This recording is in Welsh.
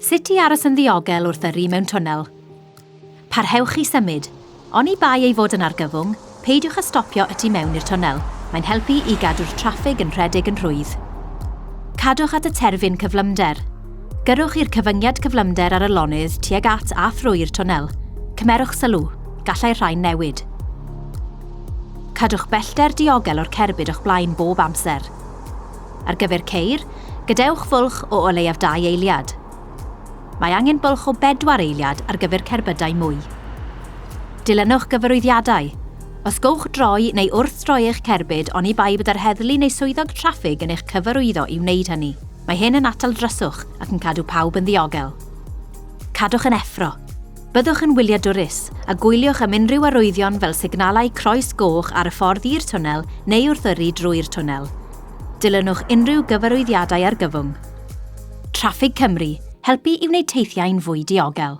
Sut i aros yn ddiogel wrth yrru mewn twnnel? Parhewch i symud. Oni bai ei fod yn argyfwng, peidiwch â stopio y tu mewn i'r twnnel. Mae'n helpu i gadw'r traffig yn rhedeg yn rhwydd. Cadwch at y terfyn cyflymder. Gyrrwch i'r cyfyngiad cyflymder ar y lonydd tuag at a thrwy'r twnnel. Cymerwch sylw, gallai rhain newid. Cadwch bellter diogel o'r cerbyd o'ch blaen bob amser. Ar gyfer ceir, gadewch fwlch o leiaf 2 eiliad. Mae angen bwlch o 4 eiliad ar gyfer cerbydau mwy. Dilynwch gyfarwyddiadau. Os gowch droi neu wrth droi eich cerbyd oni bai bod yr heddlu neu swyddog traffig yn eich cyfarwyddo i wneud hynny. Mae hyn yn atal dryswch ac yn cadw pawb yn ddiogel. Cadwch yn effro. Byddwch yn wyliadwrus a gwyliwch am unrhyw arwyddion fel signalau croes goch ar y ffordd i'r twnnel neu wrth yrru drwy'r twnnel. Dilynwch unrhyw gyfarwyddiadau argyfwng. Traffig Cymru, helpu i wneud teithiau'n fwy diogel.